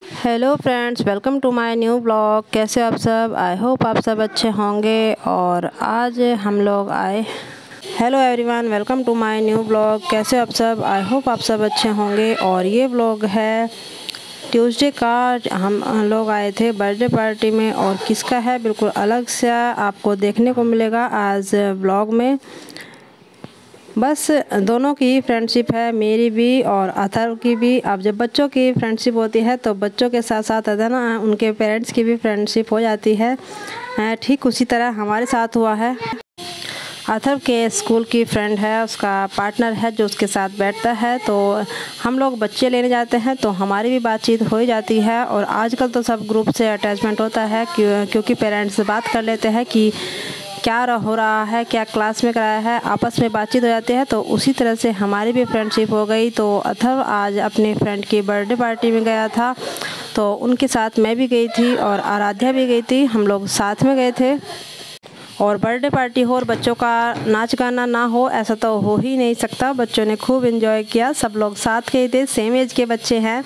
Hello friends, welcome to my new blog. कैसे हो आप सब? आई होप आप सब अच्छे होंगे। और आज हम लोग आए। Hello everyone, welcome to my new blog. कैसे हो आप सब? आई होप आप सब अच्छे होंगे। और ये ब्लॉग है ट्यूसडे का। हम लोग आए थे बर्थडे पार्टी में, और किसका है बिल्कुल अलग सा आपको देखने को मिलेगा आज ब्लॉग में। बस दोनों की फ्रेंडशिप है, मेरी भी और अथर्व की भी। अब जब बच्चों की फ्रेंडशिप होती है तो बच्चों के साथ साथ है ना उनके पेरेंट्स की भी फ्रेंडशिप हो जाती है। ठीक उसी तरह हमारे साथ हुआ है। अथर्व के स्कूल की फ्रेंड है, उसका पार्टनर है जो उसके साथ बैठता है। तो हम लोग बच्चे लेने जाते हैं तो हमारी भी बातचीत हो ही जाती है। और आजकल तो सब ग्रुप से अटैचमेंट होता है, क्योंकि पेरेंट्स से बात कर लेते हैं कि क्या हो रहा है, क्या क्लास में कराया है, आपस में बातचीत हो जाती है। तो उसी तरह से हमारी भी फ्रेंडशिप हो गई। तो अथर्व आज अपने फ्रेंड की बर्थडे पार्टी में गया था, तो उनके साथ मैं भी गई थी और आराध्या भी गई थी। हम लोग साथ में गए थे। और बर्थडे पार्टी हो और बच्चों का नाच गाना ना हो, ऐसा तो हो ही नहीं सकता। बच्चों ने खूब एंजॉय किया, सब लोग साथ गए थे, सेम एज के बच्चे हैं।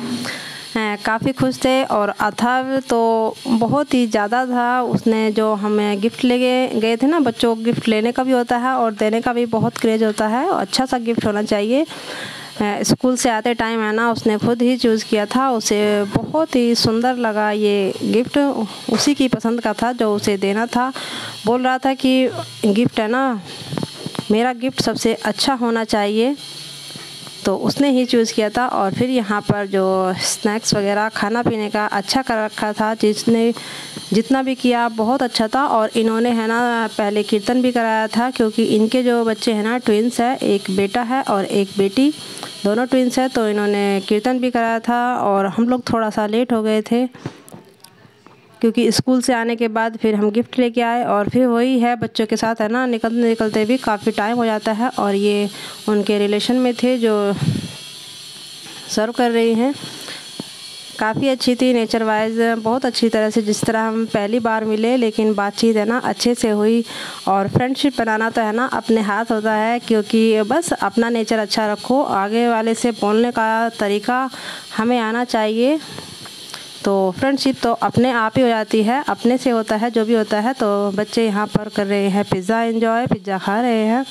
काफ़ी खुश थे। और अथर्व तो बहुत ही ज़्यादा था। उसने जो हमें गिफ्ट ले गए थे ना, बच्चों को गिफ्ट लेने का भी होता है और देने का भी बहुत क्रेज होता है। अच्छा सा गिफ्ट होना चाहिए। स्कूल से आते टाइम है ना, उसने खुद ही चूज़ किया था। उसे बहुत ही सुंदर लगा ये गिफ्ट, उसी की पसंद का था जो उसे देना था। बोल रहा था कि गिफ्ट है ना, मेरा गिफ्ट सबसे अच्छा होना चाहिए। तो उसने ही चूज़ किया था। और फिर यहाँ पर जो स्नैक्स वगैरह खाना पीने का अच्छा कर रखा था, जिसने जितना भी किया बहुत अच्छा था। और इन्होंने है ना पहले कीर्तन भी कराया था, क्योंकि इनके जो बच्चे हैं ना ट्विंस है, एक बेटा है और एक बेटी, दोनों ट्विंस है। तो इन्होंने कीर्तन भी कराया था। और हम लोग थोड़ा सा लेट हो गए थे, क्योंकि स्कूल से आने के बाद फिर हम गिफ्ट लेके आए। और फिर वही है, बच्चों के साथ है ना निकलते निकलते भी काफ़ी टाइम हो जाता है। और ये उनके रिलेशन में थे जो सर्व कर रही हैं। काफ़ी अच्छी थी, नेचर वाइज बहुत अच्छी तरह से, जिस तरह हम पहली बार मिले। लेकिन बातचीत है ना अच्छे से हुई। और फ्रेंडशिप बनाना तो है ना अपने हाथ होता है, क्योंकि बस अपना नेचर अच्छा रखो, आगे वाले से बोलने का तरीका हमें आना चाहिए। तो फ्रेंडशिप तो अपने आप ही हो जाती है, अपने से होता है जो भी होता है। तो बच्चे यहाँ पर कर रहे हैं पिज़्ज़ा एंजॉय, पिज़्ज़ा खा रहे हैं।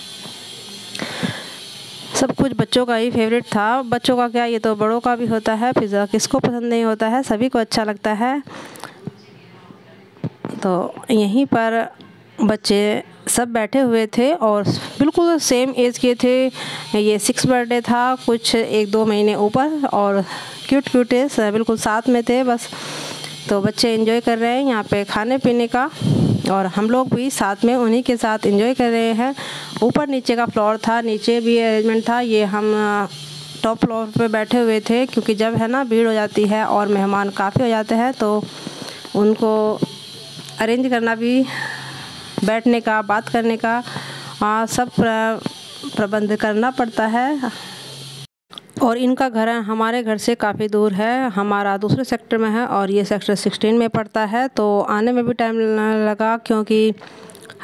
सब कुछ बच्चों का ही फेवरेट था। बच्चों का क्या, ये तो बड़ों का भी होता है। पिज़्ज़ा किसको पसंद नहीं होता है, सभी को अच्छा लगता है। तो यहीं पर बच्चे सब बैठे हुए थे और बिल्कुल सेम एज के थे। ये 6 बर्थडे था, कुछ 1-2 महीने ऊपर। और क्यूट क्यूटेस बिल्कुल साथ में थे बस। तो बच्चे एंजॉय कर रहे हैं यहाँ पे खाने पीने का, और हम लोग भी साथ में उन्हीं के साथ एंजॉय कर रहे हैं। ऊपर नीचे का फ्लोर था, नीचे भी अरेंजमेंट था। ये हम टॉप फ्लोर पे बैठे हुए थे, क्योंकि जब है ना भीड़ हो जाती है और मेहमान काफ़ी हो जाते हैं तो उनको अरेंज करना भी, बैठने का, बात करने का सब प्रबंध करना पड़ता है। और इनका घर है हमारे घर से काफ़ी दूर है, हमारा दूसरे सेक्टर में है और ये सेक्टर 16 में पड़ता है। तो आने में भी टाइम लगा, क्योंकि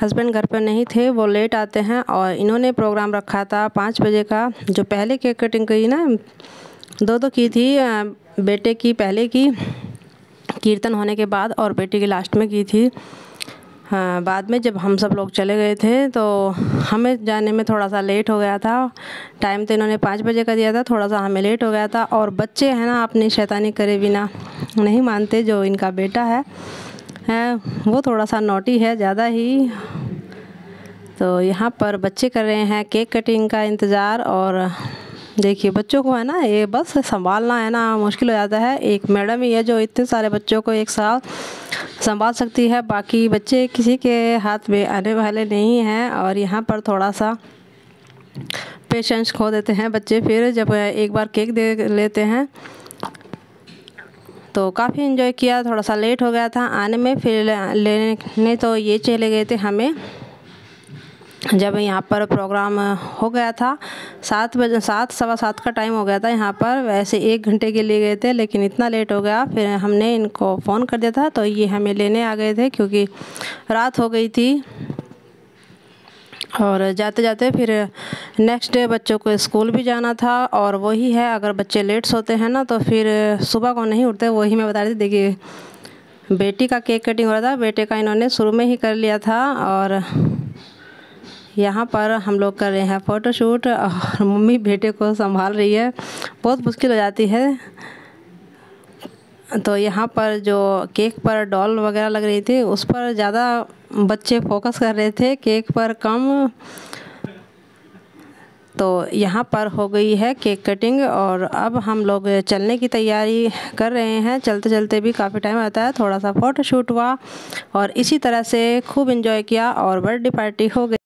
हस्बैंड घर पर नहीं थे, वो लेट आते हैं। और इन्होंने प्रोग्राम रखा था 5 बजे का। जो पहले केक कटिंग की ना, 2 की थी। बेटे की पहले की कीर्तन होने के बाद, और बेटी की लास्ट में की थी। हाँ, बाद में जब हम सब लोग चले गए थे तो हमें जाने में थोड़ा सा लेट हो गया था। टाइम तो इन्होंने 5 बजे का दिया था, थोड़ा सा हमें लेट हो गया था। और बच्चे हैं ना अपनी शैतानी करे बिना नहीं मानते। जो इनका बेटा है वो थोड़ा सा नॉटी है ज़्यादा ही। तो यहाँ पर बच्चे कर रहे हैं केक कटिंग का इंतज़ार। और देखिए बच्चों को है ना ये बस संभालना है ना मुश्किल हो जाता है। एक मैडम ही है जो इतने सारे बच्चों को एक साथ संभाल सकती है, बाकी बच्चे किसी के हाथ में आने वाले नहीं हैं। और यहाँ पर थोड़ा सा पेशेंस खो देते हैं बच्चे, फिर जब एक बार केक दे लेते हैं। तो काफ़ी एंजॉय किया, थोड़ा सा लेट हो गया था आने में। फिर लेने तो ये चले गए थे हमें, जब यहाँ पर प्रोग्राम हो गया था 7 बजे, 7 सवा 7 का टाइम हो गया था यहाँ पर। वैसे 1 घंटे के लिए गए थे, लेकिन इतना लेट हो गया। फिर हमने इनको फ़ोन कर दिया था तो ये हमें लेने आ गए थे, क्योंकि रात हो गई थी। और जाते जाते फिर नेक्स्ट डे बच्चों को स्कूल भी जाना था। और वही है, अगर बच्चे लेट सोते हैं ना तो फिर सुबह को नहीं उठते। वही मैं बता रही थी, देखिए बेटी का केक कटिंग हो रहा था, बेटे का इन्होंने शुरू में ही कर लिया था। और यहाँ पर हम लोग कर रहे हैं फ़ोटोशूट और मम्मी बेटे को संभाल रही है, बहुत मुश्किल हो जाती है। तो यहाँ पर जो केक पर डॉल वगैरह लग रही थी उस पर ज़्यादा बच्चे फोकस कर रहे थे, केक पर कम। तो यहाँ पर हो गई है केक कटिंग और अब हम लोग चलने की तैयारी कर रहे हैं। चलते चलते भी काफ़ी टाइम आता है, थोड़ा सा फ़ोटोशूट हुआ और इसी तरह से खूब एंजॉय किया और बर्थडे पार्टी हो गई।